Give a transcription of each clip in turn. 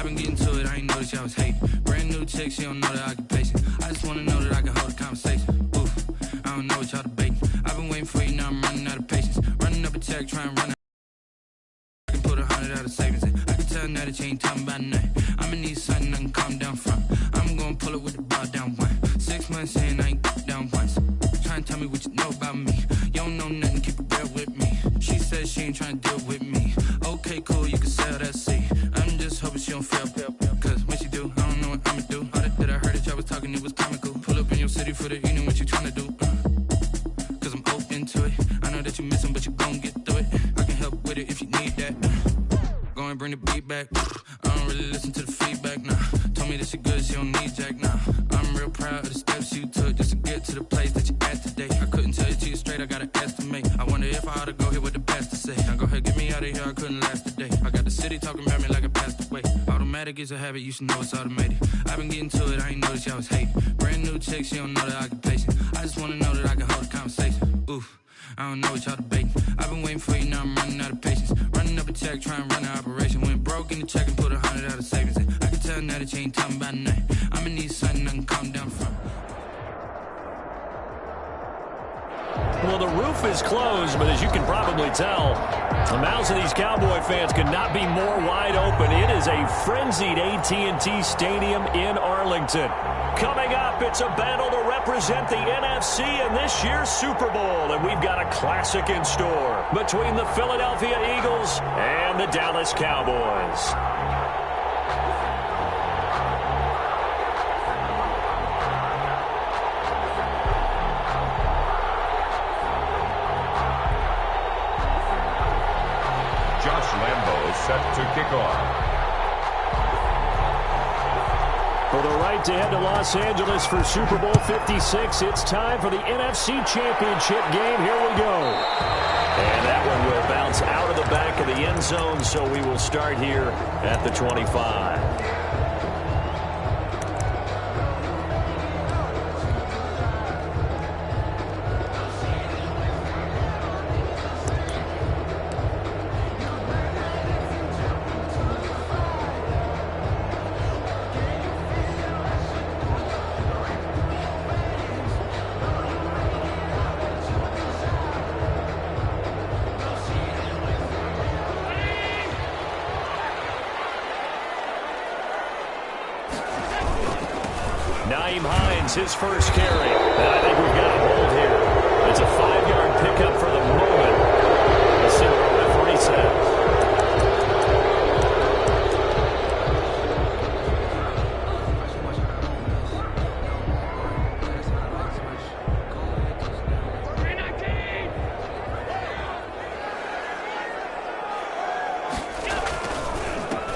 I've been getting to it, I ain't noticed y'all was hating. Brand new chick, she don't know that I can pace it. I just wanna know that I can hold a conversation. Oof, I don't know what y'all debating. I've been waiting for you, now I'm running out of patience. Running up a check, trying to run out. I can put 100 out of savings in. I can tell now that you ain't talking about nothing. I'ma need something I can calm down from. I'm gonna pull it with the ball down one. 6 months in, I ain't down once. Trying to tell me what you know about me. You don't know nothing, keep it real with me. She says she ain't trying to deal with me. Okay, cool, you can sell that seat. I'm just hoping she don't fail. Cause when she do, I don't know what I'ma do. All that I heard that y'all was talking, it was comical. Pull up in your city for the evening, what you trying to do? Cause I'm open to it. I know that you missing, but you gon' get through it. I can help with it if you need that. Go and bring the beat back. I don't really listen to the feedback, nah. Told me that she good, she don't need jack, nah. I'm real proud of the steps you took just to get to the place that you at today. I couldn't tell it to you straight, I gotta estimate. I wonder if I ought to go here with the best to say. Now go ahead, get me out of here, I couldn't last today. I got the city talking about me like I passed away. Automatic is a habit, you should know it's automated. I've been getting to it, I ain't noticed y'all was hating. Brand new chick, she don't know that I can pace it. I just wanna know that I can hold a conversation. Oof, I don't know what y'all debating. I've been waiting for you, now I'm running out of patience. Running up a check, trying to run an operation. Went broke in the check and put 100 out of savings in. I can tell now that you ain't talking about nothing. I'ma need something I can calm down from. Well, the roof is closed, but as you can probably tell, the mouths of these Cowboy fans could not be more wide open. It is a frenzied AT&T Stadium in Arlington. Coming up, it's a battle to represent the NFC in this year's Super Bowl, and we've got a classic in store between the Philadelphia Eagles and the Dallas Cowboys. Set to kick off. For the right to head to Los Angeles for Super Bowl 56, it's time for the NFC Championship game. Here we go. And that one will bounce out of the back of the end zone, so we will start here at the 25. His first carry, and I think we've got a hold here. It's a 5-yard pickup for the moment. Let's see what the referee says.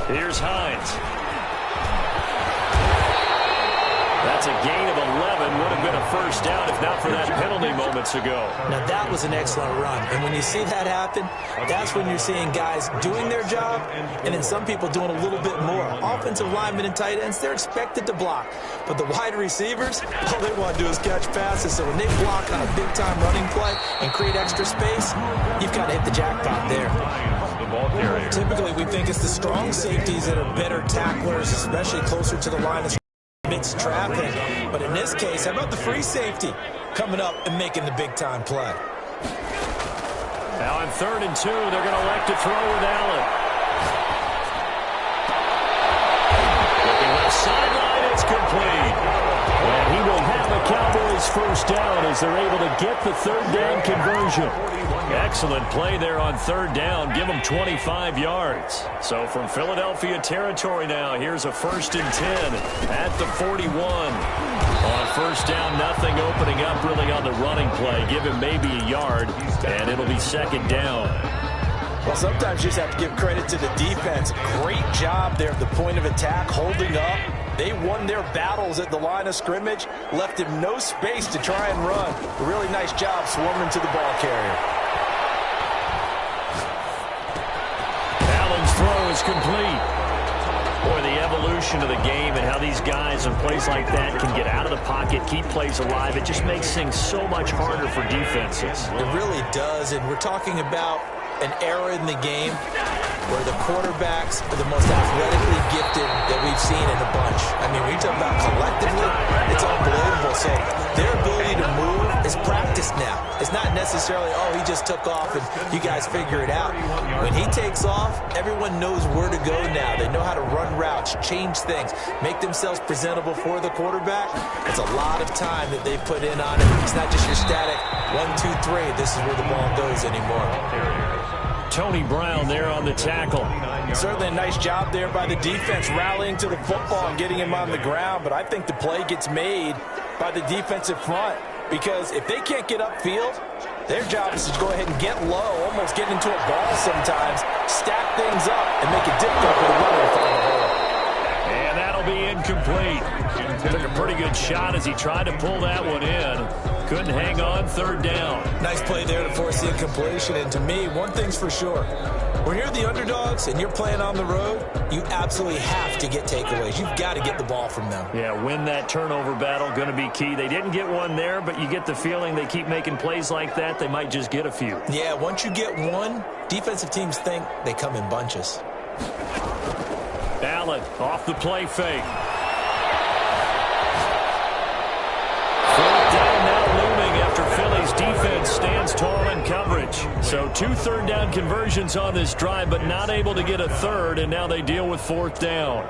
Here's Hines. That's a gain of 11. Would have been a first down if not for that penalty moments ago. Now, that was an excellent run. And when you see that happen, that's when you're seeing guys doing their job and then some people doing a little bit more. Offensive linemen and tight ends, they're expected to block. But the wide receivers, all they want to do is catch passes. So when they block on a big-time running play and create extra space, you've got to hit the jackpot there. Typically, we think it's the strong safeties that are better tacklers, especially closer to the line of mixed traffic. But in this case, how about the free safety coming up and making the big-time play? Now on 3rd and 2, they're going to elect to throw with Allen. Looking left sideline, it's complete. And he will have a Cowboys first down as they're able to get the 3rd down conversion. Excellent play there on 3rd down. Give them 25 yards. So from Philadelphia territory now, here's a 1st and 10 at the 41. On 1st down, nothing opening up really on the running play. Give him maybe a yard, and it'll be 2nd down. Well, sometimes you just have to give credit to the defense. Great job there at the point of attack, holding up. They won their battles at the line of scrimmage, left him no space to try and run. A really nice job swarming to the ball carrier. Allen's throw is complete. Boy, the evolution of the game and how these guys in plays like that can get out of the pocket, keep plays alive, it just makes things so much harder for defenses. It really does, and we're talking about an era in the game where the quarterbacks are the most athletically gifted collective that we've seen in a bunch. I mean, when you talk about collectively, it's unbelievable. So their ability to move is practiced now. It's not necessarily, oh, he just took off and you guys figure it out. When he takes off, everyone knows where to go now. They know how to run routes, change things, make themselves presentable for the quarterback. It's a lot of time that they put in on it. It's not just your static 1, 2, 3. This is where the ball goes anymore. Tony Brown there on the tackle. Certainly a nice job there by the defense rallying to the football and getting him on the ground, but I think the play gets made by the defensive front because if they can't get upfield, their job is to go ahead and get low, almost get into a ball sometimes, stack things up, and make it difficult for the runner to find a hole. And that'll be incomplete. Took a pretty good shot as he tried to pull that one in. Couldn't hang on, third down. Nice play there to force the incompletion. And to me, one thing's for sure. When you're the underdogs and you're playing on the road, you absolutely have to get takeaways. You've got to get the ball from them. Yeah, win that turnover battle, going to be key. They didn't get one there, but you get the feeling they keep making plays like that, they might just get a few. Yeah, once you get one, defensive teams think they come in bunches. Allen off the play fake. Philly's defense stands tall in coverage. So 2 third-down conversions on this drive, but not able to get a third, and now they deal with 4th down.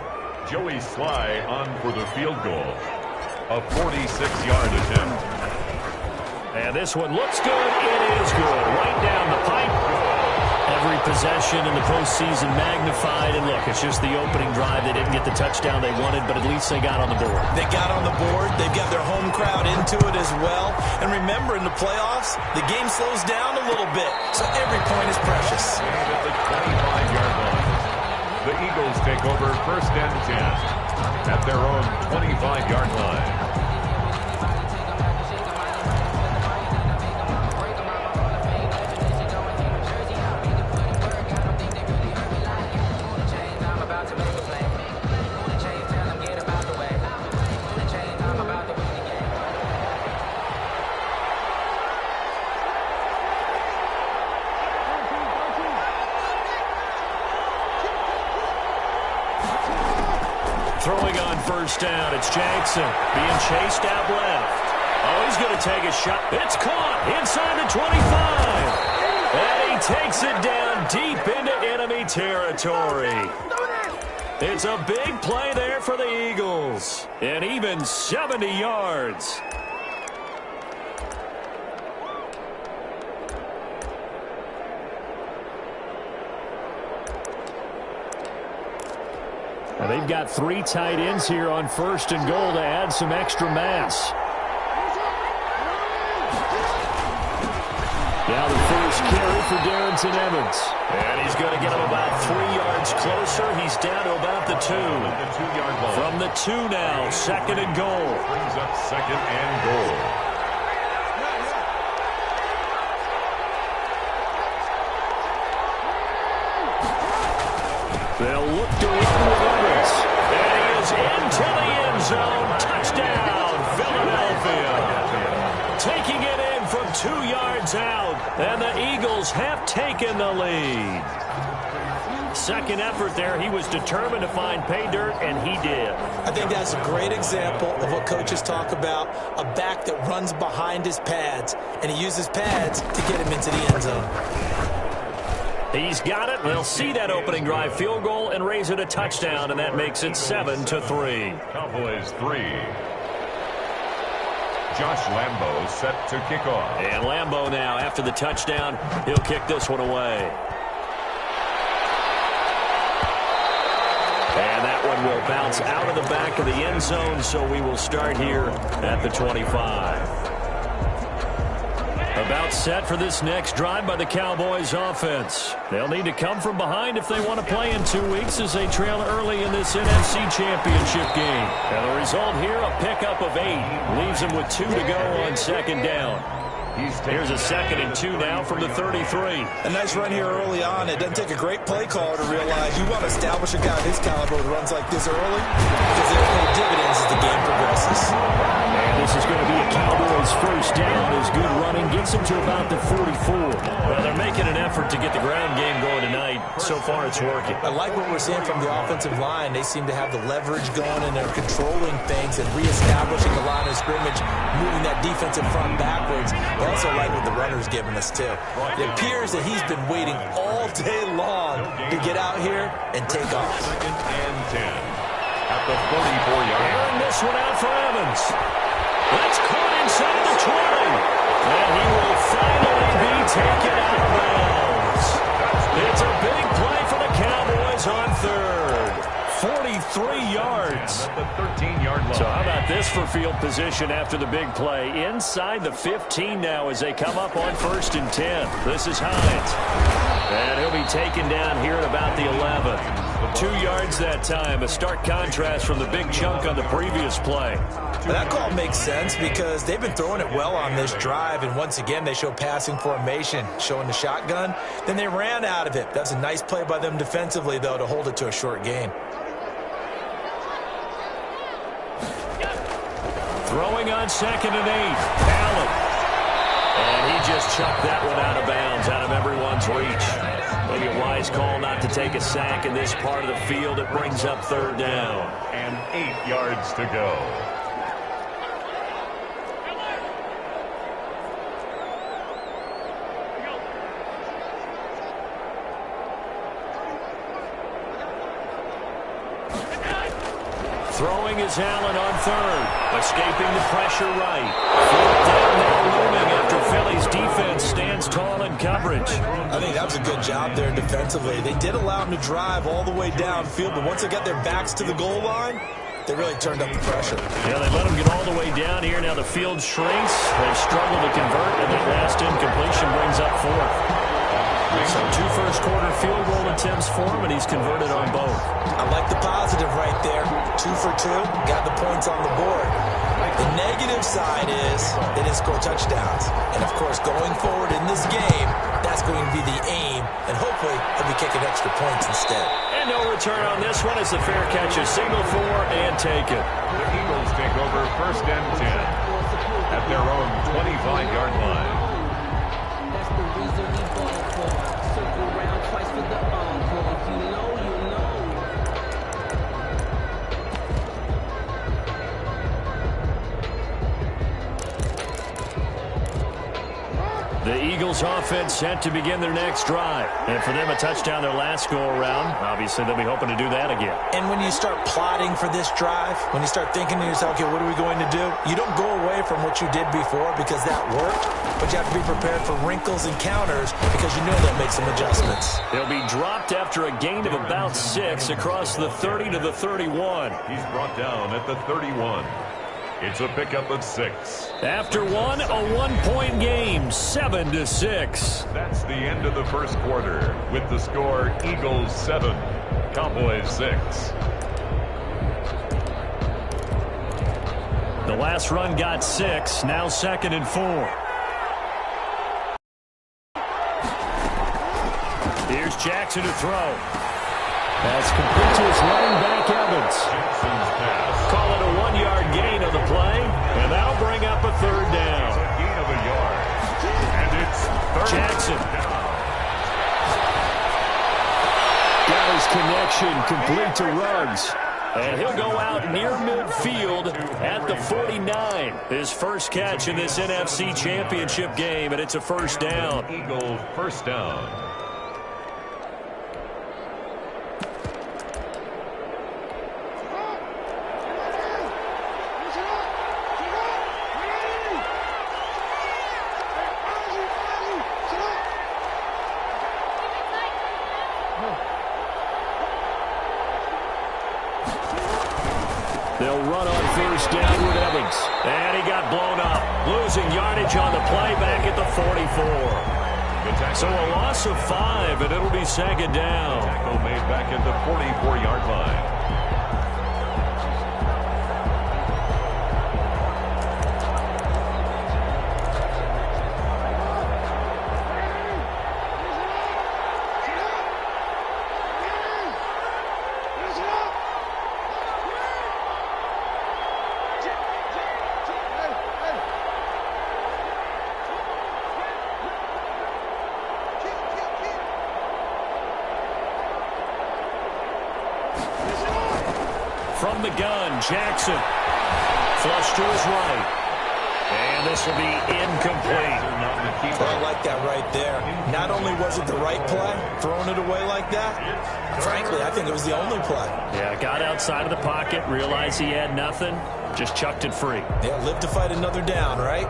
Joey Sly on for the field goal. A 46-yard attempt. And this one looks good. It is good. Right down the pipe. Every possession in the postseason magnified. And look, it's just the opening drive. They didn't get the touchdown they wanted, but at least they got on the board. They got on the board. They've got their home crowd into it as well. And remember, in the playoffs, the game slows down a little bit. So every point is precious. And at the 25-yard line, the Eagles take over 1st and 10 at their own 25-yard line. Throwing on 1st down, it's Jackson being chased out left. Oh, he's going to take a shot. It's caught inside the 25. And he takes it down deep into enemy territory. It's a big play there for the Eagles. And even 70 yards. Now they've got 3 tight ends here on 1st and goal to add some extra mass. Now the first carry for Darrington Evans. And he's going to get him about 3 yards closer. He's down to about the 2. From the 2 now, 2nd and goal. Brings up 2nd and goal. They'll look to run with Evans. And he is into the end zone. Touchdown, Philadelphia. Taking it in from 2 yards out. And the Eagles have taken the lead. Second effort there. He was determined to find pay dirt, and he did. I think that's a great example of what coaches talk about, a back that runs behind his pads, and he uses pads to get him into the end zone. He's got it. They'll see that opening drive field goal and raise it a touchdown, and that makes it 7-3. Cowboys 3. Josh Lambo set to kick off. And Lambo now, after the touchdown, he'll kick this one away. And that one will bounce out of the back of the end zone, so we will start here at the 25. About set for this next drive by the Cowboys offense. They'll need to come from behind if they want to play in 2 weeks as they trail early in this NFC Championship game. And the result here, a pickup of 8. Leaves them with 2 to go on 2nd down. Here's a 2nd and 2 now from the 33. A nice run here early on. It doesn't take a great play caller to realize you want to establish a guy of his caliber who runs like this early because they'll pay dividends as the game progresses. And this is going to be a Cowboys first down as good running gets them to about the 44. Well, they're making an effort to get the ground game going tonight. So far, it's working. I like what we're seeing from the offensive line. They seem to have the leverage going, and they're controlling things and reestablishing the line of scrimmage, moving that defensive front backwards. They also like what the runner's giving us, too. It appears that he's been waiting all day long to get out here and take off. 2nd and 10 at the 44-yard line. Airing this one out for Evans. That's caught inside the 20. And he will finally be taken out of bounds. It's a big play for the Cowboys on 3rd. 43 yards. At the 13-yard line. So how about this for field position after the big play? Inside the 15 now as they come up on 1st and 10. This is Hines. And he'll be taken down here at about the 11. 2 yards that time. A stark contrast from the big chunk on the previous play. But that call makes sense because they've been throwing it well on this drive, and once again they show passing formation, showing the shotgun. Then they ran out of it. That's a nice play by them defensively, though, to hold it to a short gain. Throwing on 2nd and 8. Allen. And he just chucked that one out of bounds, out of everyone's reach. Maybe a wise call not to take a sack in this part of the field. It brings up 3rd down. And 8 yards to go. Throwing is Allen on 3rd. Escaping the pressure right. 4th down now looming after Philly's defense stands tall in coverage. I think that was a good job there defensively. They did allow them to drive all the way downfield, but once they got their backs to the goal line, they really turned up the pressure. Yeah, they let them get all the way down here. Now the field shrinks. They've struggled to convert, and that last incompletion brings up 4th. So 2 first-quarter field goal attempts for him, and he's converted on both. I like the positive right there. 2 for 2, got the points on the board. The negative side is they didn't score touchdowns. And, of course, going forward in this game, that's going to be the aim, and hopefully they'll be kicking extra points instead. And no return on this one as the fair catch is signaled for and taken. The Eagles take over 1st and 10 at their own 25-yard line. That's the reason we ball for. Circle around twice for the encore. If you know, you know. The Eagles offense set to begin their next drive. And for them, a touchdown their last go-around. Obviously, they'll be hoping to do that again. And when you start plotting for this drive, when you start thinking to yourself, okay, what are we going to do? You don't go away from what you did before because that worked, but you have to be prepared for wrinkles and counters because you know they'll make some adjustments. They'll be dropped after a gain of about 6 across the 30 to the 31. He's brought down at the 31. It's a pickup of 6. After one, a 1-point game, 7-6. That's the end of the first quarter with the score Eagles 7, Cowboys 6. The last run got 6, now 2nd and 4. Here's Jackson to throw. That's complete to his running back, Evans. Jackson's pass. Call it a 1-yard gain on the play, and that'll bring up a 3rd down. It's a gain of a yard. And it's 3rd Jackson. down. Got his connection complete to Ruggs. And he'll go out near midfield at the 49. His first catch in this NFC Championship game, and it's a 1st down. Eagles first down. They'll run on 1st down with Evans. And he got blown up. Losing yardage on the play back at the 44. So a loss of 5, and it'll be 2nd down. Tackle made back at the 44-yard line. From the gun, Jackson. Flush to his right. And this will be incomplete. I like that right there. Not only was it the right play, throwing it away like that, frankly, I think it was the only play. Yeah, got outside of the pocket, realized he had nothing, just chucked it free. Yeah, live to fight another down, right?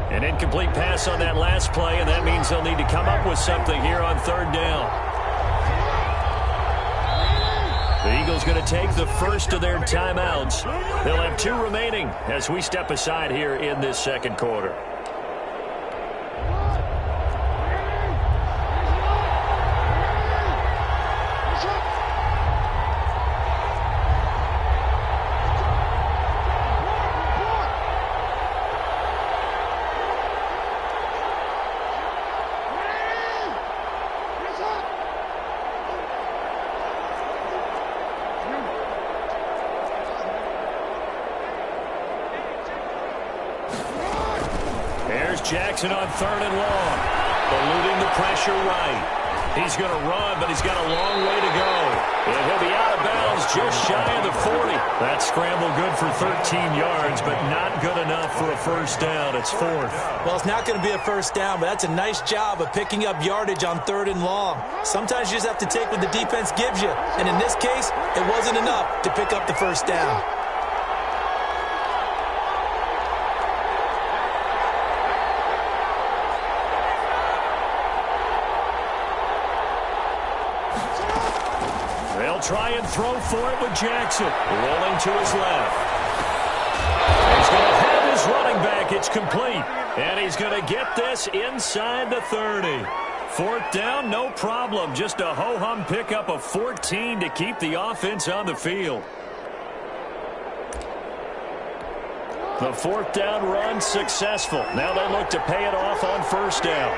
An incomplete pass on that last play, and that means they'll need to come up with something here on third down. The Eagles going to take the first of their timeouts. They'll have 2 remaining as we step aside here in this second quarter. Jackson on third and long. Eluding the pressure right. He's going to run, but he's got a long way to go. And he'll be out of bounds just shy of the 40. That scramble good for 13 yards, but not good enough for a first down. It's fourth. Well, it's not going to be a first down, but that's a nice job of picking up yardage on third and long. Sometimes you just have to take what the defense gives you. And in this case, it wasn't enough to pick up the first down. Try and throw for it with Jackson. Rolling to his left. He's going to have his running back. It's complete. And he's going to get this inside the 30. Fourth down, no problem. Just a ho-hum pickup of 14 to keep the offense on the field. The fourth down run successful. Now they look to pay it off on first down.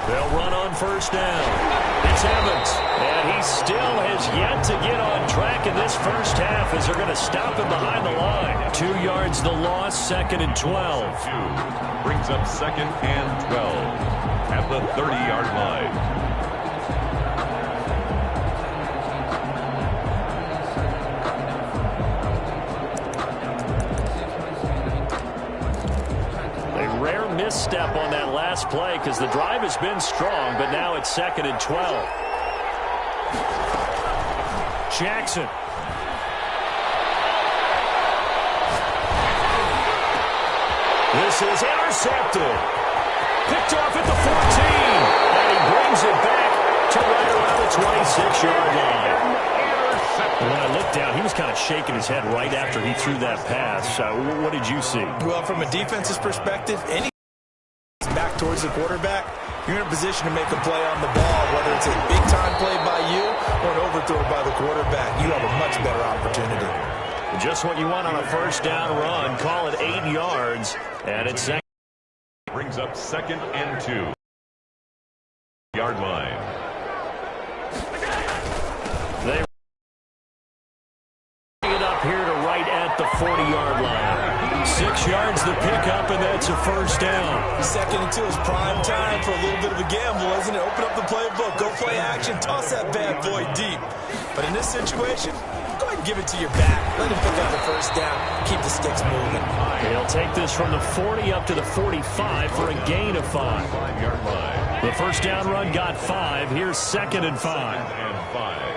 They'll run on first down. It's Evans, and he still has yet to get on track in this first half as they're going to stop him behind the line. 2 yards the loss, second and 12. Brings up second and 12 at the 30-yard line. Misstep on that last play because the drive has been strong, but now it's second and 12. Jackson. This is intercepted. Picked off at the 14. And he brings it back to right around the 26-yard line. When I looked down, he was kind of shaking his head right after he threw that pass. What did you see? Well, from a defense's perspective, any back towards the quarterback, you're in a position to make a play on the ball, whether it's a big-time play by you or an overthrow by the quarterback. You have a much better opportunity. Just what you want on a first down run. Call it 8 yards, and it's second. Brings up second and 2. Yard line. They bring it up here to right at the 40-yard line. 6 yards the pickup, and that's a first down. Second and 2 is prime time for a little bit of a gamble, isn't it? Open up the playbook, go play action, toss that bad boy deep. But in this situation, go ahead and give it to your back. Let him pick up the first down. Keep the sticks moving. He'll take this from the 40 up to the 45 for a gain of 5. 5-yard line. The first down run got 5. Here's second and 5. Second and 5.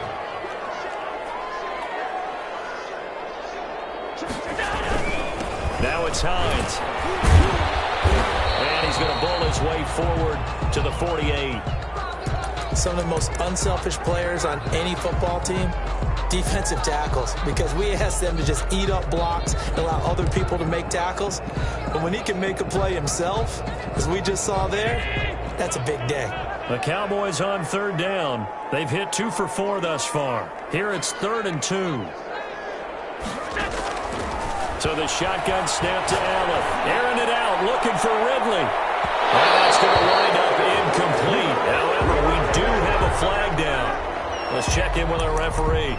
Now it's Hines. And he's going to bowl his way forward to the 48. Some of the most unselfish players on any football team, defensive tackles, because we ask them to just eat up blocks and allow other people to make tackles. But when he can make a play himself, as we just saw there, that's a big day. The Cowboys on third down. They've hit 2 for 4 thus far. Here it's third and 2. So the shotgun snap to Allen. Airing it out, looking for Ridley. And that's going to wind up incomplete. However, we do have a flag down. Let's check in with our referee.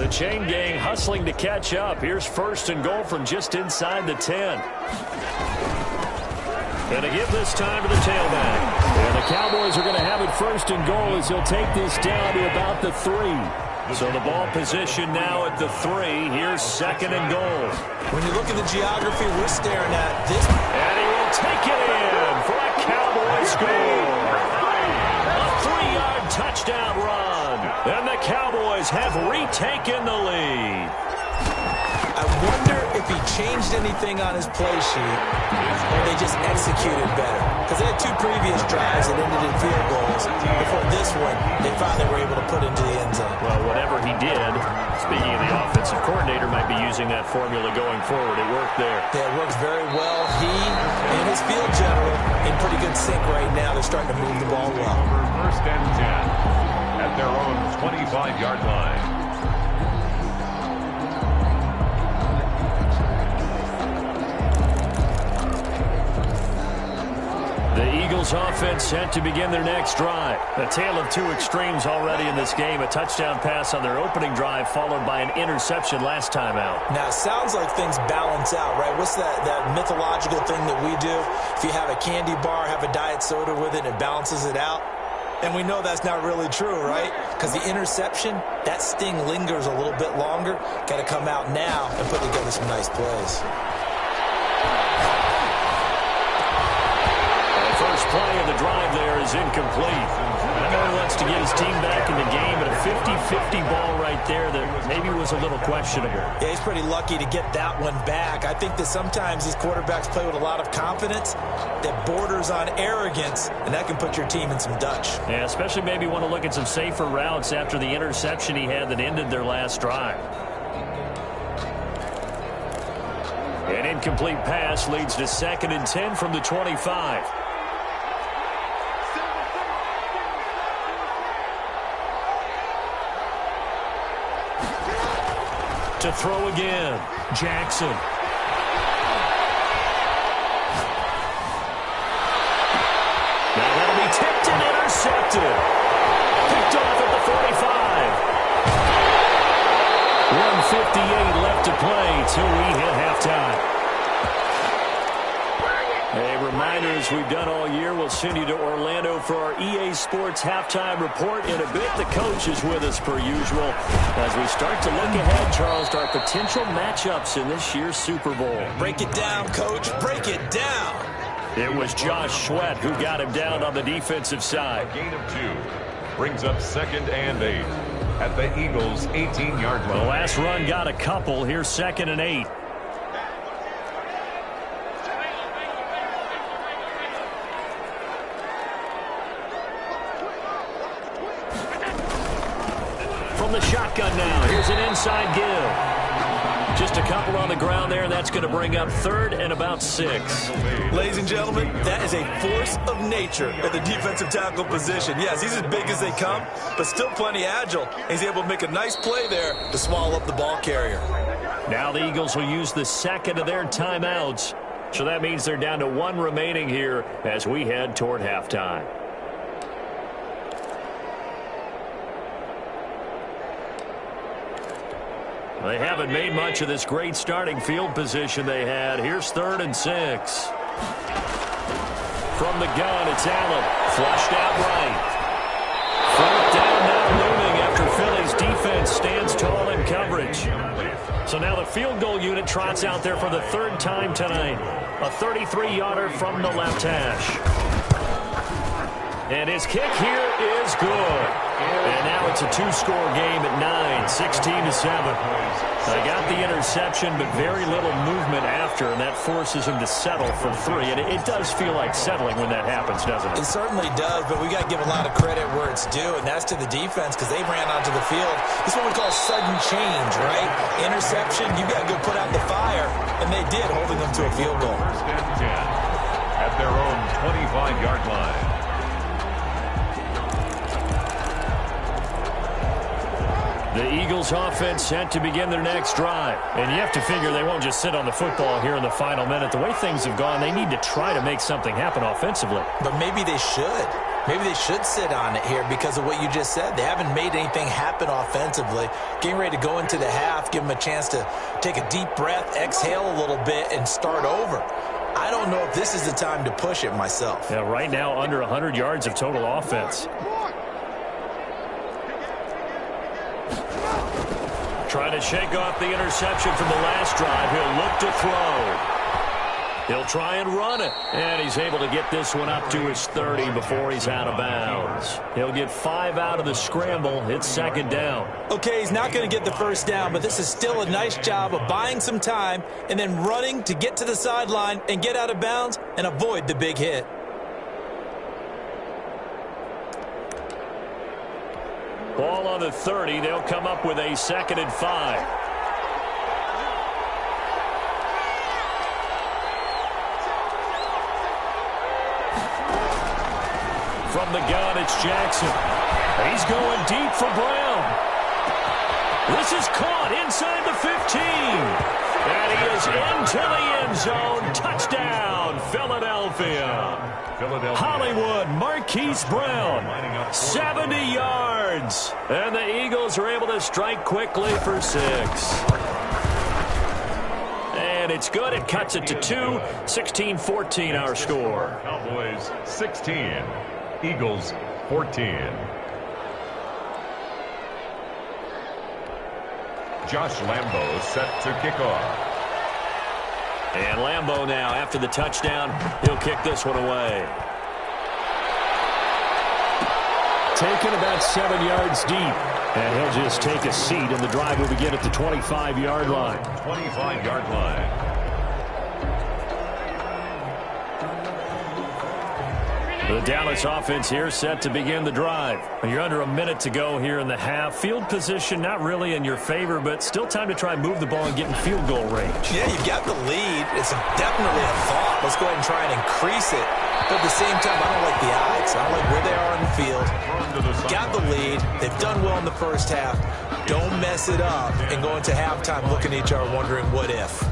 The chain gang hustling to catch up. Here's first and goal from just inside the 10. And to give this time to the tailback. And the Cowboys are going to have it first and goal as he'll take this down to about the 3. So the ball position now at the 3. Here's second and goal. When you look at the geography, we're staring at this. And he will take it in for a Cowboy score. A 3-yard touchdown run. And the Cowboys have retaken the lead. I wonder if he changed anything on his play sheet or they just executed better. Because they had 2 previous drives that ended in field goals. Before this one, they finally were able to put into the end zone. Well, whatever he did, speaking of the offensive coordinator, might be using that formula going forward. It worked there. Yeah, it works very well. He and his field general in pretty good sync right now. They're starting to move the ball well. First and 10 at their own 25-yard line. The Eagles offense set to begin their next drive. A tale of 2 extremes already in this game. A touchdown pass on their opening drive followed by an interception last time out. Now, it sounds like things balance out, right? What's that mythological thing that we do? If you have a candy bar, have a diet soda with it, it balances it out. And we know that's not really true, right? Because the interception, that sting lingers a little bit longer. Got to come out now and put together some nice plays. First play of the drive there is incomplete. I know he wants to get his team back in the game, but a 50-50 ball right there that maybe was a little questionable. Yeah, he's pretty lucky to get that one back. I think that sometimes these quarterbacks play with a lot of confidence that borders on arrogance, and that can put your team in some Dutch. Yeah, especially maybe want to look at some safer routes after the interception he had that ended their last drive. An incomplete pass leads to second and 10 from the 25. To throw again, Jackson. Now that'll be tipped and intercepted. Picked off at the 45. 1:58 left to play till we hit halftime. A reminder, as we've done all year, we'll send you to Orlando for our EA Sports halftime report. In a bit, the coach is with us per usual as we start to look ahead, Charles, to our potential matchups in this year's Super Bowl. Break it down, Coach. Break it down. It was Josh Sweat who got him down on the defensive side. A gain of 2 brings up second and 8 at the Eagles' 18-yard line. The last run got a couple. Here's second and 8. From the shotgun now, here's an inside give. Just a couple on the ground there. That's going to bring up third and about 6. Ladies and gentlemen, that is a force of nature at the defensive tackle position. Yes, he's as big as they come, but still plenty agile. He's able to make a nice play there to swallow up the ball carrier. Now the Eagles will use the second of their timeouts. So that means they're down to 1 remaining here as we head toward halftime. They haven't made much of this great starting field position they had. Here's third and 6. From the gun, it's Allen. Flushed out right. Fourth down now looming after Philly's defense stands tall in coverage. So now the field goal unit trots out there for the 3rd time tonight. A 33-yarder from the left hash. And his kick here is good. And now it's a 2-score game at 9, 16-7. They got the interception, but very little movement after, and that forces him to settle for 3. And it does feel like settling when that happens, doesn't it? It certainly does, but we got to give a lot of credit where it's due, and that's to the defense because they ran onto the field. This is what we call sudden change, right? Interception, you got to go put out the fire, and they did, holding them to a field goal. First and 10 at their own 25-yard line. The Eagles offense set to begin their next drive. And you have to figure they won't just sit on the football here in the final minute. The way things have gone, they need to try to make something happen offensively. But maybe they should. Maybe they should sit on it here because of what you just said. They haven't made anything happen offensively. Getting ready to go into the half, give them a chance to take a deep breath, exhale a little bit, and start over. I don't know if this is the time to push it myself. Yeah, right now under 100 yards of total offense. Trying to shake off the interception from the last drive. He'll look to throw. He'll try and run it. And he's able to get this one up to his 30 before he's out of bounds. He'll get 5 out of the scramble. It's second down. Okay, he's not going to get the first down, but this is still a nice job of buying some time and then running to get to the sideline and get out of bounds and avoid the big hit. Ball on the 30. They'll come up with a 2nd and 5. From the gun, it's Jackson. He's going deep for Brown. This is caught inside the 15. And he is into the end zone. Touchdown, Philadelphia. Hollywood, Marquise Brown, 70 yards. And the Eagles are able to strike quickly for 6. And it's good. It cuts it to 2. 16-14 our score. Cowboys 16. Eagles 14. Josh Lambo set to kick off. And Lambo now, after the touchdown, he'll kick this one away. Taken about 7 yards deep. And he'll just take a seat, and the drive will begin at the 25-yard line. 25-yard line. The Dallas offense here set to begin the drive. You're under a minute to go here in the half. Field position not really in your favor, but still time to try and move the ball and get in field goal range. Yeah, you've got the lead. It's definitely a thought. Let's go ahead and try and increase it. But at the same time, I don't like the odds. I don't like where they are on the field. Got the lead. They've done well in the first half. Don't mess it up and go into halftime looking at each other wondering what if.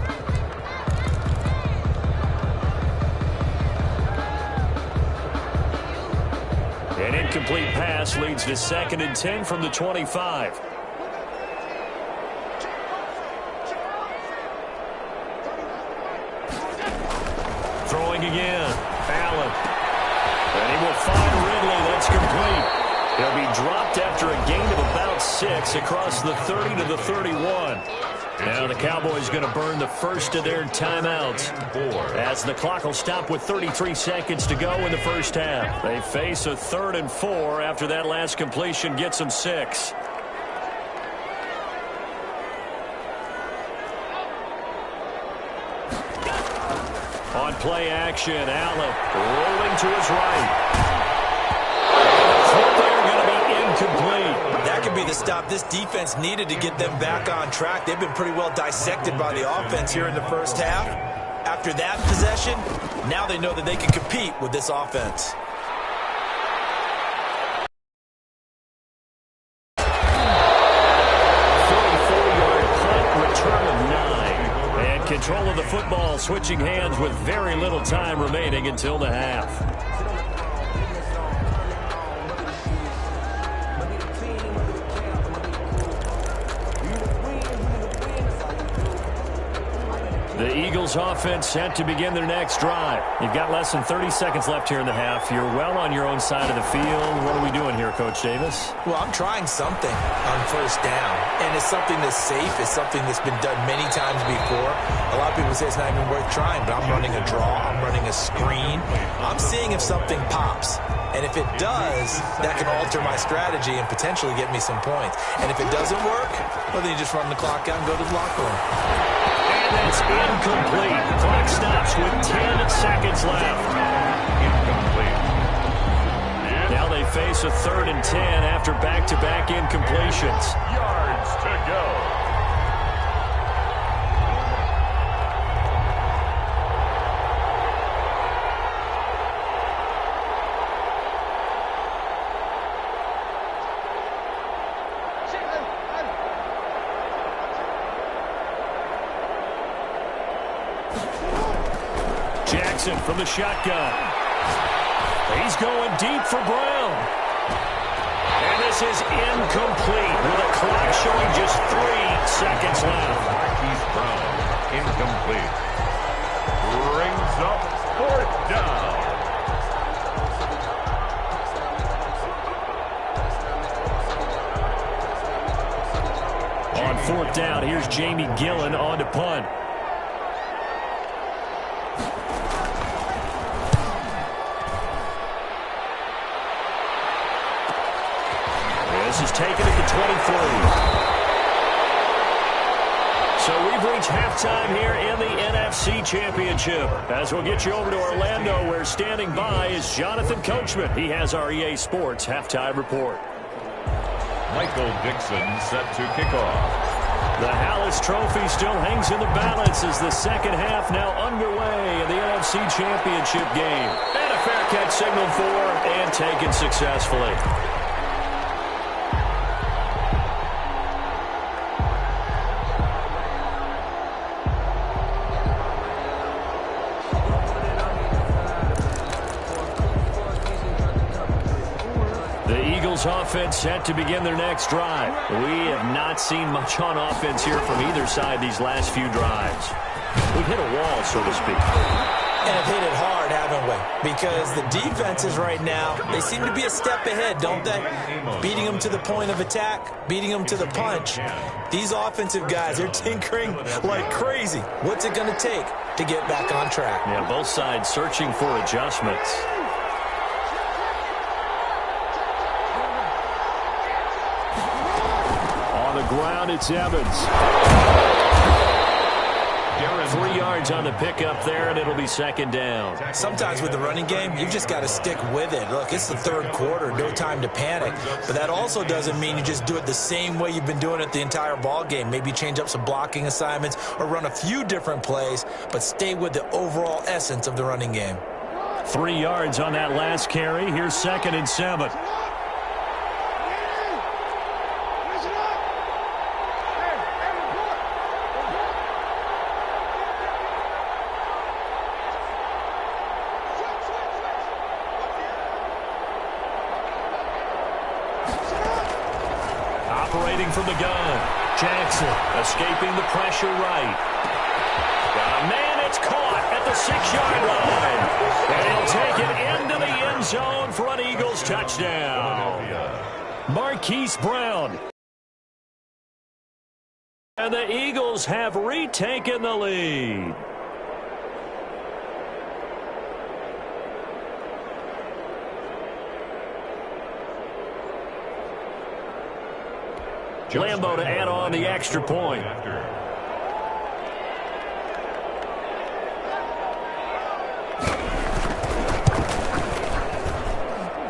An incomplete pass leads to 2nd and 10 from the 25. Throwing again. Allen. And he will find Ridley. That's complete. He'll be dropped after a gain of about 6 across the 30 to the 31. Now the Cowboys going to burn the first of their timeouts as the clock will stop with 33 seconds to go in the first half. They face a 3rd and 4 after that last completion gets them 6. On play action, Allen rolling to his right. They're going to be incomplete. That could be the stop this defense needed to get them back on track. They've been pretty well dissected by the offense here in the first half. After that possession, now they know that they can compete with this offense. Control of the football, switching hands with very little time remaining until the half. The Eagles offense set to begin their next drive. You've got less than 30 seconds left here in the half. You're well on your own side of the field. What are we doing here, Coach Davis? Well, I'm trying something on first down, and it's something that's safe. It's something that's been done many times before. A lot of people say it's not even worth trying, but I'm running a draw. I'm running a screen. I'm seeing if something pops. And if it does, that can alter my strategy and potentially get me some points. And if it doesn't work, well, then you just run the clock out and go to the locker room. That's incomplete. Clock stops with 10 seconds left. Incomplete. Now they face a 3rd and 10 after back-to-back incompletions. Yards to go. Jackson from the shotgun. He's going deep for Brown. And this is incomplete with the clock showing just 3 seconds left. Marquise Brown, incomplete. Brings up 4th down. On 4th down, here's Jamie Gillen on to punt. This is taken at the 23. So we've reached halftime here in the NFC Championship. As we'll get you over to Orlando, where standing by is Jonathan Coachman. He has our EA Sports halftime report. Michael Dixon set to kick off. The Hallis Trophy still hangs in the balance as the second half now underway in the NFC Championship game. And a fair catch signaled for and taken successfully. Offense set to begin their next drive. We have not seen much on offense here from either side these last few drives. We've hit a wall, so to speak. And have hit it hard, haven't we? Because the defenses right now, they seem to be a step ahead, don't they? Beating them to the point of attack, beating them to the punch. These offensive guys, they're tinkering like crazy. What's it going to take to get back on track? Yeah, both sides searching for adjustments. Ground, it's Evans. 3 yards on the pickup there, and it'll be second down. Sometimes with the running game, you've just got to stick with it. Look, it's the third quarter, no time to panic. But that also doesn't mean you just do it the same way you've been doing it the entire ball game. Maybe change up some blocking assignments or run a few different plays, but stay with the overall essence of the running game. 3 yards on that last carry. Here's 2nd and 7. From the gun. Jackson escaping the pressure right. Got a man, it's caught at the 6-yard line. And he'll take it into the end zone for an Eagles touchdown. Marquise Brown. And the Eagles have retaken the lead. Lambo to add on the extra point.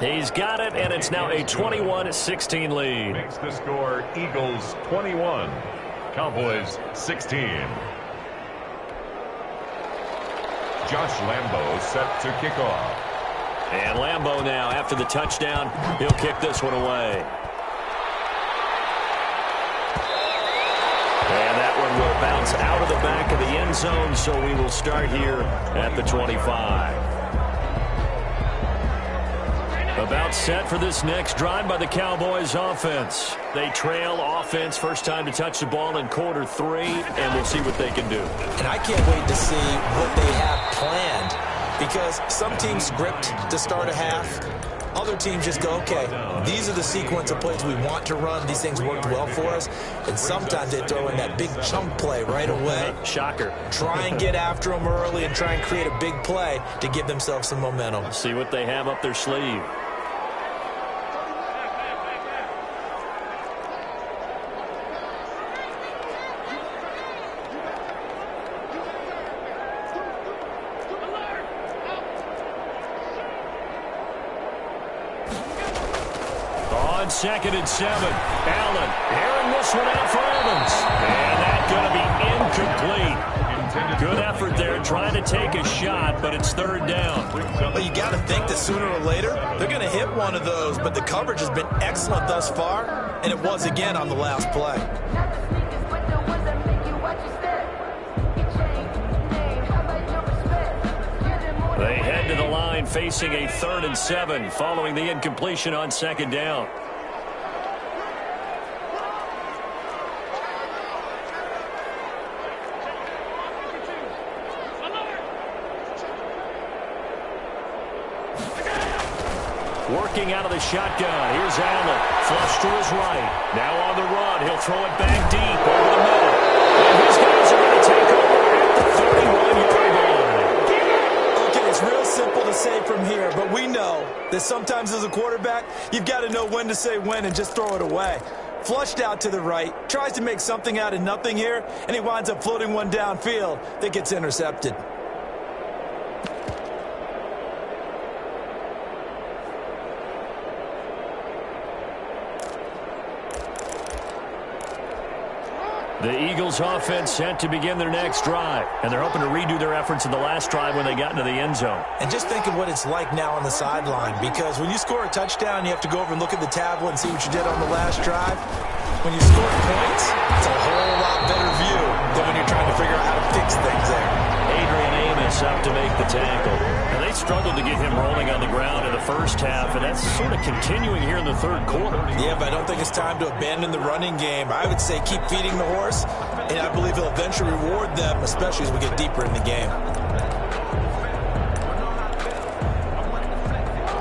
He's got it, and it's now a 21-16 lead. Makes the score Eagles 21, Cowboys 16. Josh Lambo set to kick off. And Lambo now, after the touchdown, he'll kick this one away. And that one will bounce out of the back of the end zone, so we will start here at the 25. About set for this next drive by the Cowboys offense. They trail offense first time to touch the ball in quarter 3, and we'll see what they can do. And I can't wait to see what they have planned, because some teams script to start a half. Other teams just go, okay, these are the sequence of plays we want to run. These things worked well for us. And sometimes they throw in that big chunk play right away. Shocker. Try and get after them early and try and create a big play to give themselves some momentum. See what they have up their sleeve. Second and 7. Allen airing this one out for Evans. And that's going to be incomplete. Good effort there trying to take a shot, but it's third down. Well, you got to think that sooner or later they're going to hit one of those, but the coverage has been excellent thus far, and it was again on the last play. line facing a 3rd and 7 following the incompletion on 2nd down. Working out of the shotgun. Here's Allen. Flush to his right. Now on the run. He'll throw it back deep over the middle. And his guys are going to take over at the 31-yard line. Okay, it's real simple to say from here, but we know that sometimes as a quarterback, you've got to know when to say when and just throw it away. Flushed out to the right, tries to make something out of nothing here, and he winds up floating one downfield that gets intercepted. The Eagles offense set to begin their next drive, and they're hoping to redo their efforts in the last drive when they got into the end zone. And just think of what it's like now on the sideline, because when you score a touchdown, you have to go over and look at the tablet and see what you did on the last drive. When you score points, it's a whole lot better view than when you're trying to figure out how to fix things there. Adrian Amos up to make the tackle. And they struggled to get him rolling on the ground in the first half, and that's sort of continuing here in the 3rd quarter. Yeah, but I don't think it's time to abandon the running game. I would say keep feeding the horse, and I believe he'll eventually reward them, especially as we get deeper in the game.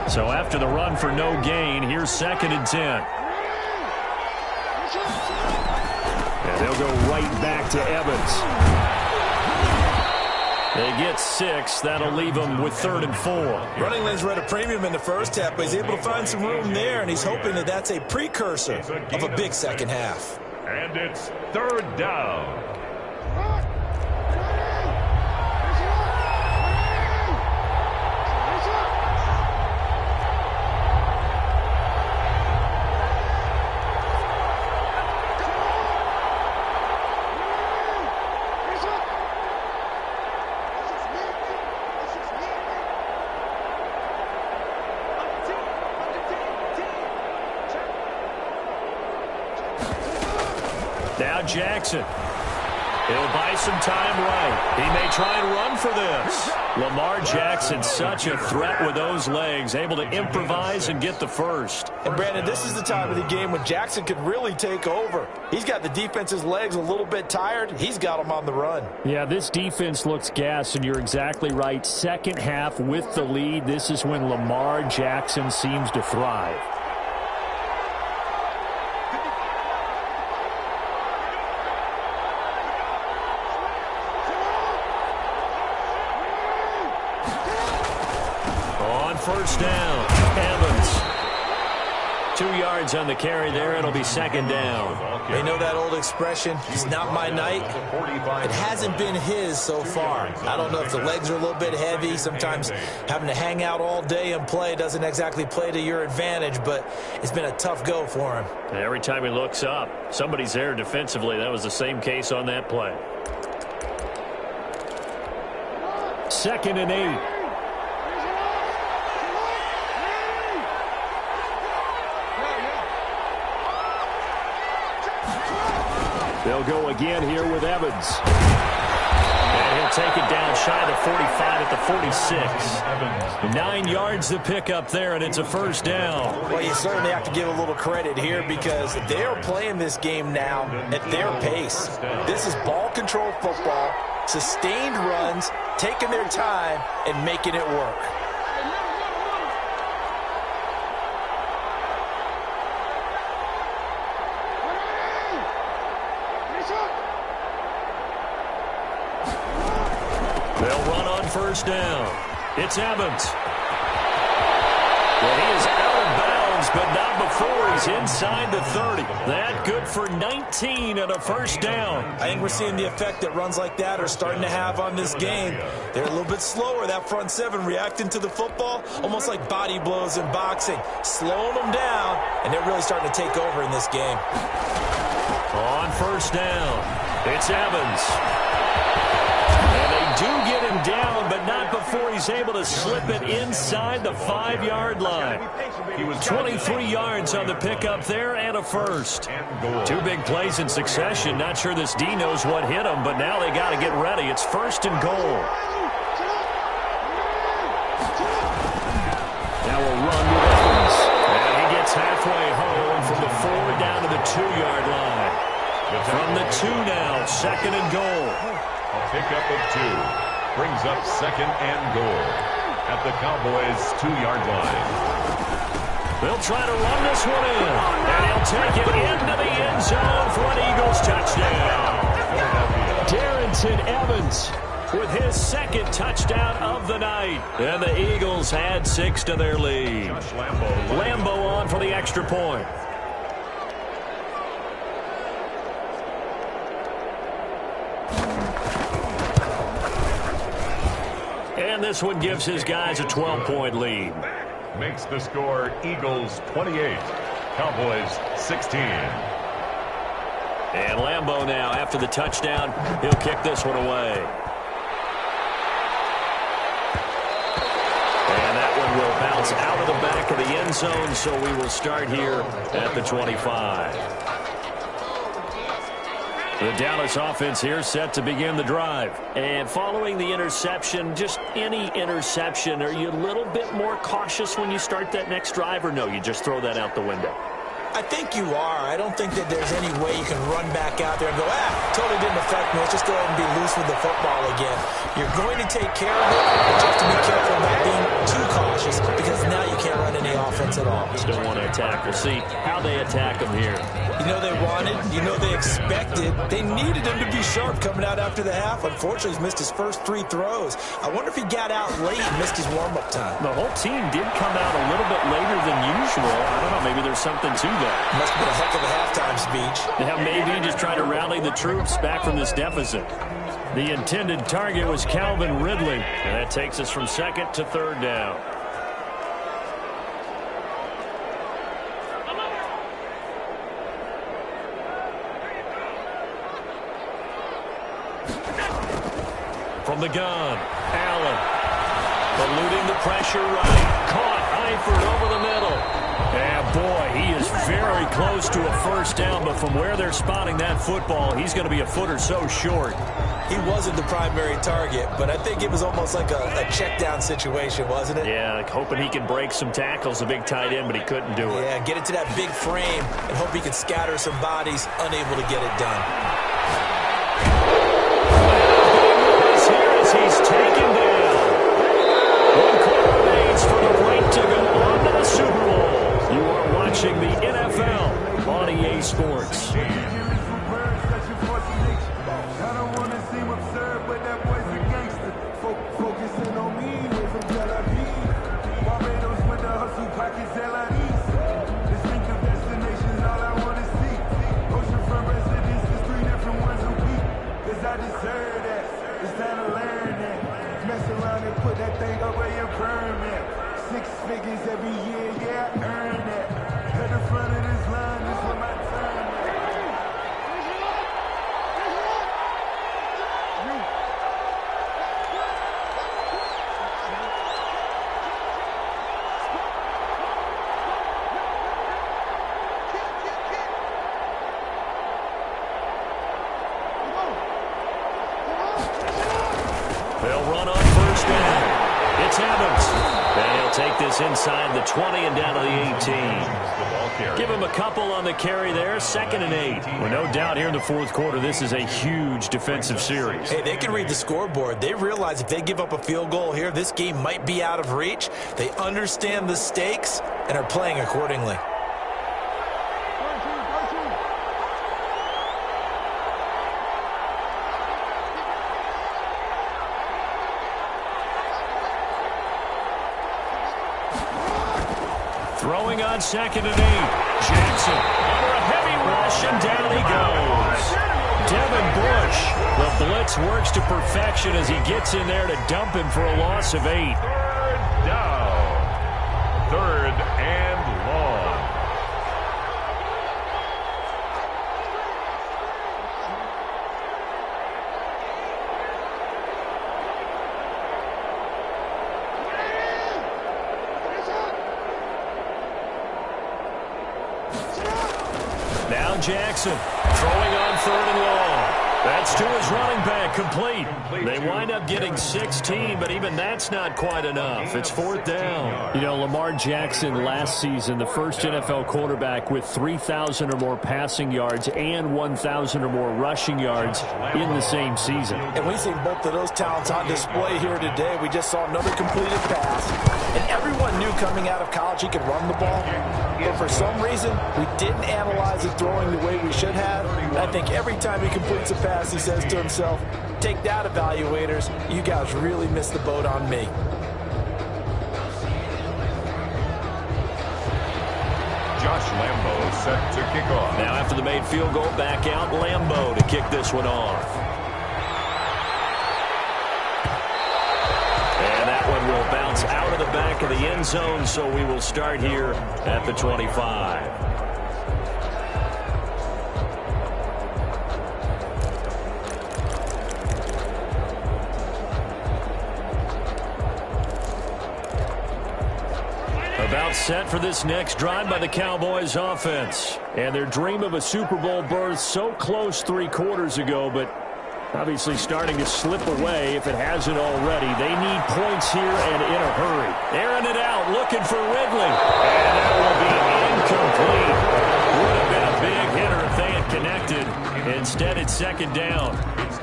So after the run for no gain, here's 2nd and 10. And they'll go right back to Evans. They get 6. That'll leave them with 3rd and 4. Running lanes were at a premium in the first half, but he's able to find some room there, and he's hoping that that's a precursor of a big second half. And it's 3rd down. Now Jackson. He'll buy some time right. He may try and run for this. Lamar Jackson, such a threat with those legs, able to improvise and get the first. And Brandon, this is the time of the game when Jackson could really take over. He's got the defense's legs a little bit tired. He's got them on the run. Yeah, this defense looks gassed, and you're exactly right. Second half with the lead, this is when Lamar Jackson seems to thrive. First down, Evans. 2 yards on the carry there. It'll be 2nd down. They know that old expression, it's not my night. It hasn't been his so far. I don't know if the legs are a little bit heavy. Sometimes having to hang out all day and play doesn't exactly play to your advantage, but it's been a tough go for him. Every time he looks up, somebody's there defensively. That was the same case on that play. 2nd and 8. They'll go again here with Evans. And he'll take it down shy of the 45 at the 46. 9 yards to pick up there, and it's a first down. Well, you certainly have to give a little credit here because they are playing this game now at their pace. This is ball control football, sustained runs, taking their time, and making it work. They'll run on first down. It's Evans. Well, he is out of bounds, but not before he's inside the 30. That good for 19 and a first down. I think we're seeing the effect that runs like that are starting to have on this game. They're a little bit slower, that front seven, reacting to the football, almost like body blows in boxing, slowing them down, and they're really starting to take over in this game. On first down, it's Evans. Do get him down, but not before he's able to slip it inside the 5-yard line. 23 yards on the pickup there and a first. 2 big plays in succession. Not sure this D knows what hit him, but now they got to get ready. It's 1st and goal. will run with Evans. And he gets halfway home from the 4 down to the 2-yard line. From the 2 now, second and goal. A pickup of 2 brings up second and goal at the Cowboys' 2-yard line. They'll try to run this one in, and he'll take it into the end zone for an Eagles touchdown. Darrington Evans with his second touchdown of the night. And the Eagles add 6 to their lead. Lambo on for the extra point. And this one gives his guys a 12-point lead. Makes the score Eagles 28, Cowboys 16. And Lambo now, after the touchdown, he'll kick this one away. And that one will bounce out of the back of the end zone, so we will start here at the 25. The Dallas offense here set to begin the drive. And following the interception, just any interception, are you a little bit more cautious when you start that next drive, or no, you just throw that out the window? I think you are. I don't think that there's any way you can run back out there and go, totally didn't affect me. Let's just go ahead and be loose with the football again. You're going to take care of it, but you have to be careful about being too cautious because now you can't run any offense at all. Just don't want to attack. We'll see how they attack him here. You know they wanted, you know they expected. They needed him to be sharp coming out after the half. Unfortunately, he's missed his first 3 throws. I wonder if he got out late and missed his warm-up time. The whole team did come out a little bit later than usual. I don't know, maybe there's something to that. Must have been a heck of a halftime speech. Yeah, maybe just trying to rally the troops back from this deficit. The intended target was Calvin Ridley, and that takes us from second to third down. From the gun, Allen, eluding the pressure right, caught Eifert over the middle. And boy, he is very close to a first down, but from where they're spotting that football, he's going to be a foot or so short. He wasn't the primary target, but I think it was almost like a check down situation, wasn't it? Yeah, like hoping he could break some tackles, a big tight end, but he couldn't do it. Yeah, get it to that big frame and hope he can scatter some bodies, unable to get it done. He's taken down. 1 quarter remains for the right to go on to the Super Bowl. You are watching the NFL on EA Sports. Put that thing up where you burn it. 6 figures every year, yeah, I earn that. At the front of this line, this is my turn. They'll run on first down. It's Evans. And he'll take this inside the 20 and down to the 18. Give him a couple on the carry there. 2nd and 8. Well, no doubt here in the 4th quarter, this is a huge defensive series. Hey, they can read the scoreboard. They realize if they give up a field goal here, this game might be out of reach. They understand the stakes and are playing accordingly. Throwing on 2nd and 8. Jackson under a heavy rush, and down he goes. Devin Bush. The blitz works to perfection as he gets in there to dump him for a loss of 8. 3rd down. 3rd and long. Now Jackson throwing on 3rd and long. That's to his running back, complete. They wind up getting 16, but even that's not quite enough. It's 4th down. You know, Lamar Jackson last season, the first NFL quarterback with 3,000 or more passing yards and 1,000 or more rushing yards in the same season. And we've seen both of those talents on display here today. We just saw another completed pass. And everyone knew coming out of college he could run the ball. But for some reason, we didn't analyze his throwing the way we should have. And I think every time he completes a pass, he says to himself, take that, evaluators. You guys really missed the boat on me. Josh Lambo set to kick off. Now after the made field goal, back out Lambo to kick this one off. And that one will bounce out of the back of the end zone, so we will start here at the 25. About set for this next drive by the Cowboys offense. And their dream of a Super Bowl berth so close 3 quarters ago, but obviously starting to slip away if it hasn't already. They need points here and in a hurry. Airing it out, looking for Ridley. And that will be incomplete. Would have been a big hitter if they had connected. Instead, it's 2nd down.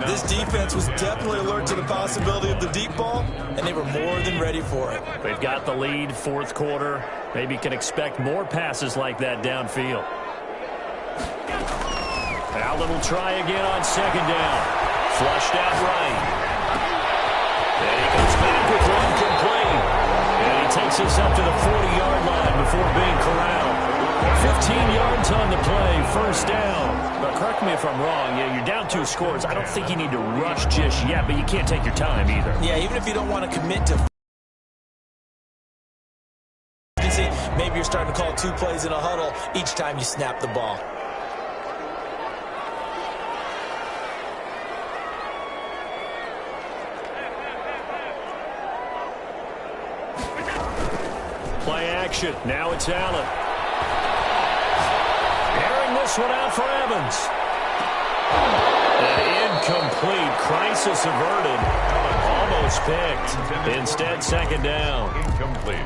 This defense was definitely alert to the possibility of the deep ball, and they were more than ready for it. They've got the lead, 4th quarter. Maybe can expect more passes like that downfield. Allen will try again on 2nd down. Flushed out right. And he comes back with one complete. And he takes us up to the 40-yard line before being corralled. 15 yards on the play, 1st down. But correct me if I'm wrong, you're down 2 scores. I don't think you need to rush just yet, but you can't take your time either. Yeah, even if you don't want to commit to maybe you're starting to call 2 plays in a huddle each time you snap the ball. Play action. Now it's Allen. Airing this one out for Evans. And incomplete. Crisis averted. Almost picked. Instead, 2nd down. Incomplete.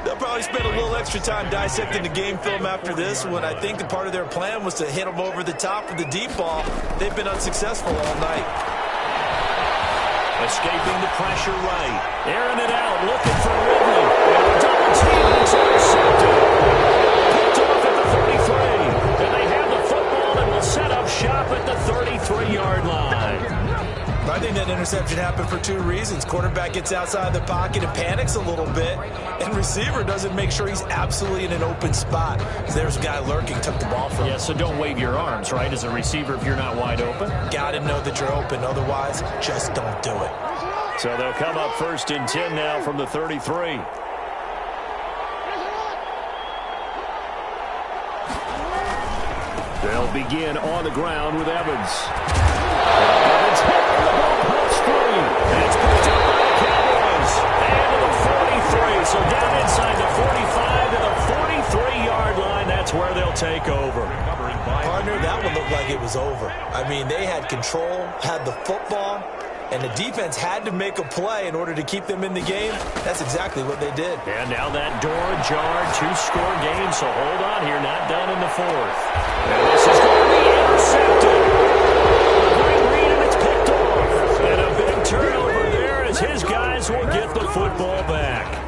They'll probably spend a little extra time dissecting the game film after this one. I think the part of their plan was to hit them over the top with the deep ball. They've been unsuccessful all night. Escaping the pressure right. Airing it out, looking for Ridley. Double team, and it's intercepted. Picked off at the 33. And they have the football and will set up shop at the 33-yard line. I think that interception happened for 2 reasons. Quarterback gets outside the pocket and panics a little bit, and receiver doesn't make sure he's absolutely in an open spot. There's a guy lurking, took the ball from him. Yeah, so don't wave your arms, right, as a receiver if you're not wide open? Got to know that you're open. Otherwise, just don't do it. So they'll come up 1st and 10 now from the 33. They'll begin on the ground with Evans. Evans hit on the ball screen. And it's picked up by the Cowboys. And to the 43. So down inside the 45 to the 43-yard line. That's where they'll take over. Partner, that one looked like it was over. I mean, they had control, had the football, and the defense had to make a play in order to keep them in the game. That's exactly what they did. And now that door ajar, 2-score game, so hold on here, not done in the 4th. And this is going to be intercepted. Great read, and it's picked off. And a big turnover there as his guys will get the football back.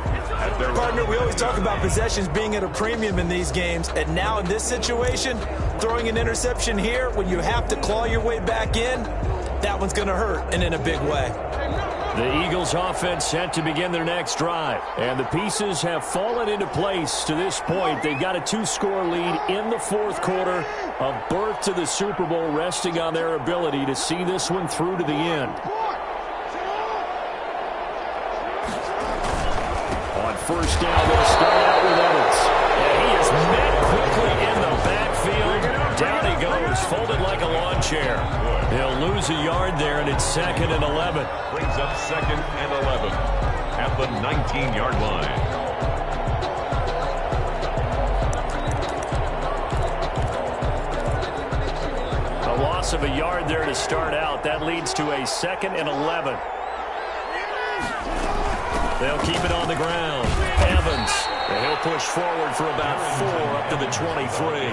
Partner, we always talk about possessions being at a premium in these games, and now in this situation, throwing an interception here when you have to claw your way back in, that one's going to hurt, and in a big way. The Eagles offense set to begin their next drive. And the pieces have fallen into place to this point. They've got a 2-score lead in the 4th quarter. A berth to the Super Bowl resting on their ability to see this one through to the end. On 1st down, they'll start out with Evans. And he is met quickly in the backfield. Down he goes, folded like a lawn chair. He'll lose a yard there, and it's 2nd and 11. Brings up 2nd and 11 at the 19-yard line. A loss of a yard there to start out. That leads to a 2nd and 11. They'll keep it on the ground. Evans, and he'll push forward for about 4 up to the 23.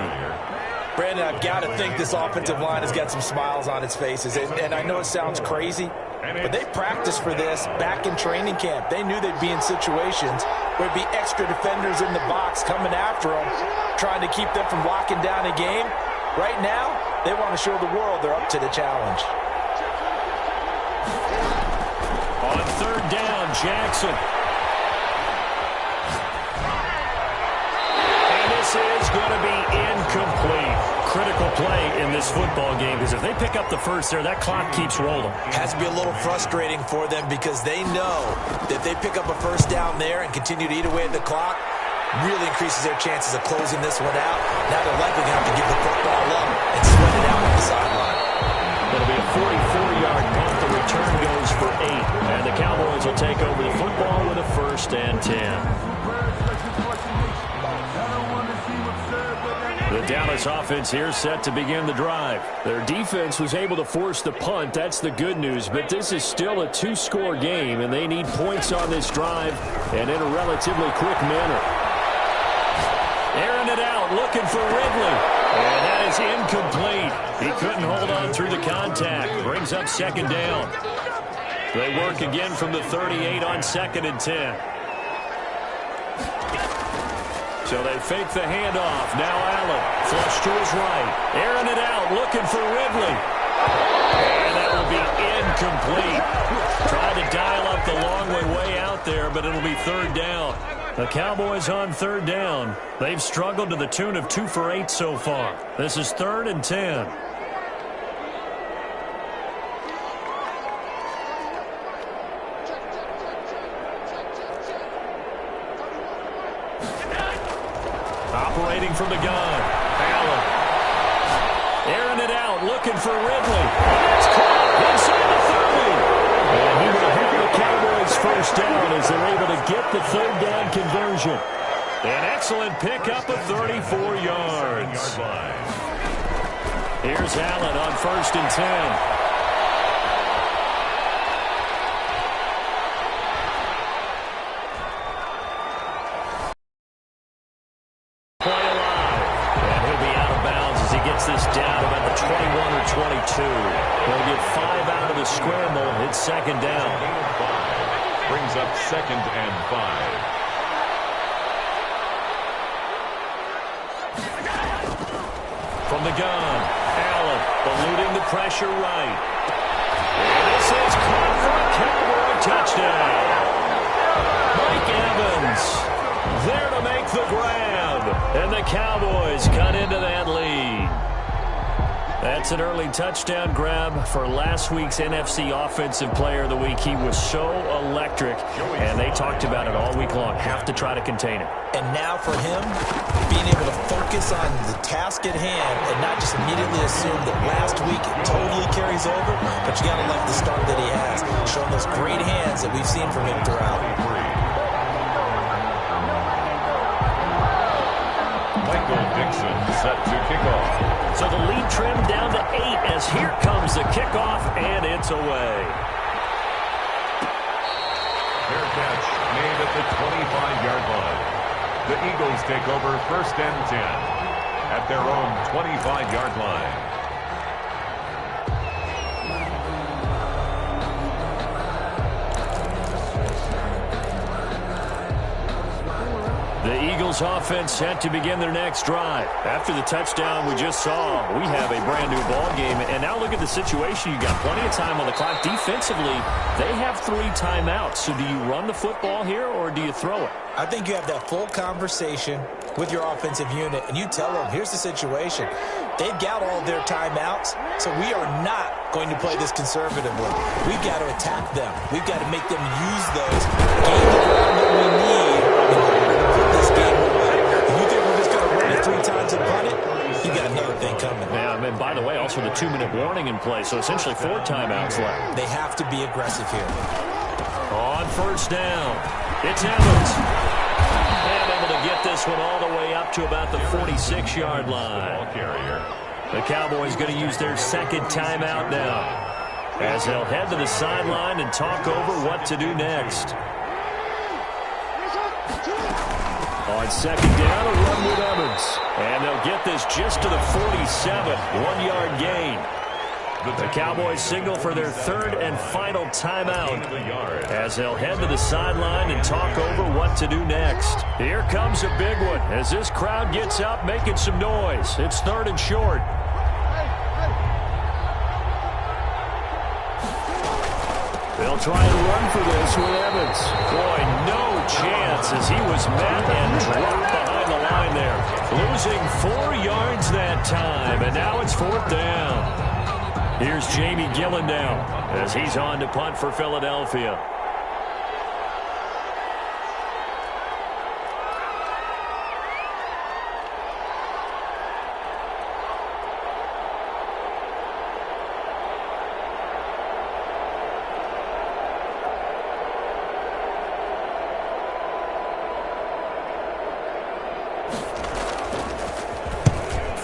Brandon, I've got to think this offensive line has got some smiles on its faces. And I know it sounds crazy, but they practiced for this back in training camp. They knew they'd be in situations where there'd be extra defenders in the box coming after them, trying to keep them from locking down a game. Right now, they want to show the world they're up to the challenge. On 3rd down, Jackson. And this is going to be incomplete. Critical play in this football game, because if they pick up the first there, that clock keeps rolling. Has to be a little frustrating for them because they know that if they pick up a first down there and continue to eat away at the clock, really increases their chances of closing this one out. Now they're likely going to have to give the football up and sweat it out on the sideline. It'll be a 44-yard punt. The return goes for 8. And the Cowboys will take over the football with a 1st and 10. The Dallas offense here set to begin the drive. Their defense was able to force the punt. That's the good news. But this is still a 2-score game, and they need points on this drive and in a relatively quick manner. Airing it out, looking for Ridley. And that is incomplete. He couldn't hold on through the contact. Brings up 2nd down. They work again from the 38 on 2nd and 10. So they fake the handoff. Now Allen, flush to his right. Airing it out, looking for Ridley. And that will be incomplete. Trying to dial up the long way out there, but it'll be 3rd down. The Cowboys on 3rd down. They've struggled to the tune of 2 for 8 so far. This is 3rd and 10. Operating from the gun. Allen. Airing it out, looking for Ridley. It's caught inside the 30. And he will have the Cowboys first down as they're able to get the 3rd down conversion. An excellent pickup of 34 yards. Here's Allen on 1st and 10. This down about the 21 or 22. They'll get 5 out of the scramble. It's 2nd down. Brings up 2nd and 5. From the gun, Allen eluding the pressure right. And this is caught for a Cowboy touchdown. Mike Evans there to make the grab. And the Cowboys cut into that lead. That's an early touchdown grab for last week's NFC Offensive Player of the Week. He was so electric, and they talked about it all week long. Have to try to contain it. And now for him, being able to focus on the task at hand and not just immediately assume that last week it totally carries over, but you got to like the start that he has, showing those great hands that we've seen from him throughout. Michael Dixon set to kick off. So the lead trimmed down to 8 as here comes the kickoff, and it's away. Fair catch made at the 25-yard line. The Eagles take over 1st and 10 at their own 25-yard line. The Eagles offense set to begin their next drive. After the touchdown we just saw, we have a brand new ball game. And now look at the situation. You got plenty of time on the clock. Defensively, they have 3 timeouts. So do you run the football here or do you throw it? I think you have that full conversation with your offensive unit, and you tell them, here's the situation. They've got all their timeouts, so we are not going to play this conservatively. We've got to attack them. We've got to make them use those. Gain the ground that we need in order to put this game away. If you think we're just going to run it 3 times and punt it, you got another thing coming. Yeah, and by the way, also the 2-minute warning in play, so essentially 4 timeouts left. They have to be aggressive here. On 1st down, it's Evans. And able to get this one all the way up to about the 46-yard line. Ball carrier. The Cowboys going to use their second timeout now, as they'll head to the sideline and talk over what to do next. On second down, a run with Evans. And they'll get this just to the 47, 1-yard gain. The Cowboys signal for their third and final timeout, as they'll head to the sideline and talk over what to do next. Here comes a big one as this crowd gets up making some noise. It's third and short. They'll try and run for this with Evans. Boy, no chance as he was met and dropped behind the line there. Losing 4 yards that time, and now it's fourth down. Here's Jamie Gillen now as he's on to punt for Philadelphia.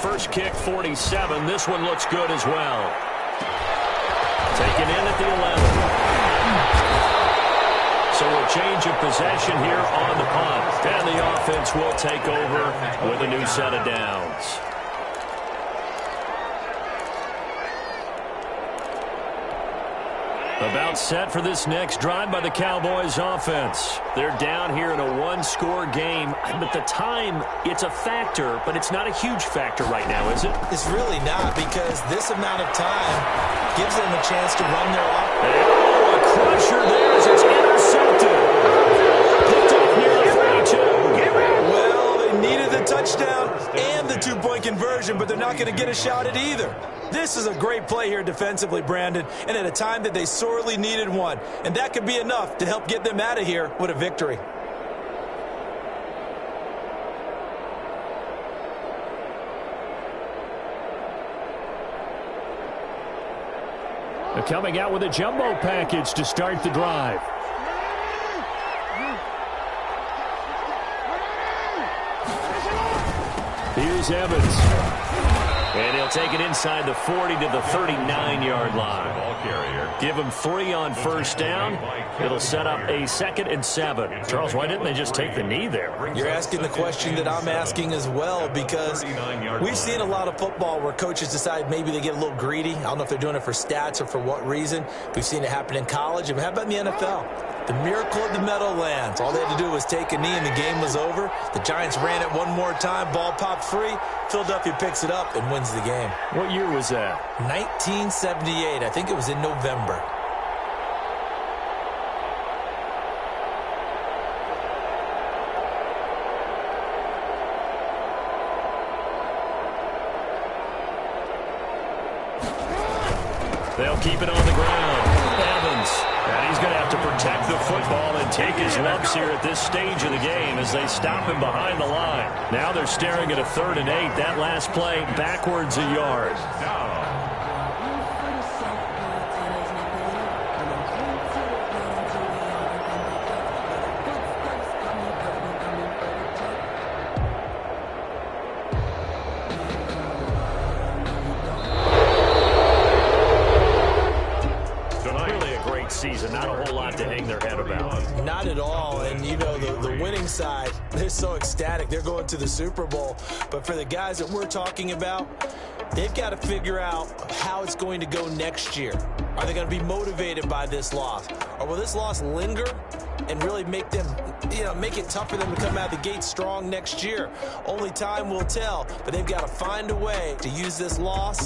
First kick, 47. This one looks good as well. Taken in at the 11. So a change of possession here on the punt. And the offense will take over with a new set of downs. About set for this next drive by the Cowboys offense. They're down here in a one-score game, but the time, it's a factor, but it's not a huge factor right now, is it? It's really not, because this amount of time gives them a chance to run their offense. Oh, a crusher there as it's intercepted. Picked off near the 32. Well, they needed the touchdown and the two-point conversion, but they're not going to get a shot at either. This is a great play here defensively, Brandon, and at a time that they sorely needed one. And that could be enough to help get them out of here with a victory. They're coming out with a jumbo package to start the drive. Here's Evans. And he'll take it inside the 40 to the 39-yard line. Give him 3 on first down. It'll set up a 2nd and 7. Charles, why didn't they just take the knee there? You're asking the question that I'm asking as well, because we've seen a lot of football where coaches decide maybe they get a little greedy. I don't know if they're doing it for stats or for what reason. We've seen it happen in college. And how about in the NFL? The miracle of the Meadowlands. All they had to do was take a knee and the game was over. The Giants ran it one more time. Ball popped free. Philadelphia picks it up and wins the game. What year was that? 1978. I think it was in November. They'll keep it on the ground. Evans. And he's going to have to protect the football and take his lumps here at this stage of the game as they stop him behind the line. Now they're staring at a 3rd and 8. That last play backwards a yard. Season, not a whole lot to hang their head about. Not at all. And, you know, the winning side, they're so ecstatic. They're going to the Super Bowl. But for the guys that we're talking about, they've got to figure out how it's going to go next year. Are they going to be motivated by this loss? Or will this loss linger and really make them, make it tough for them to come out the gate strong next year? Only time will tell. But they've got to find a way to use this loss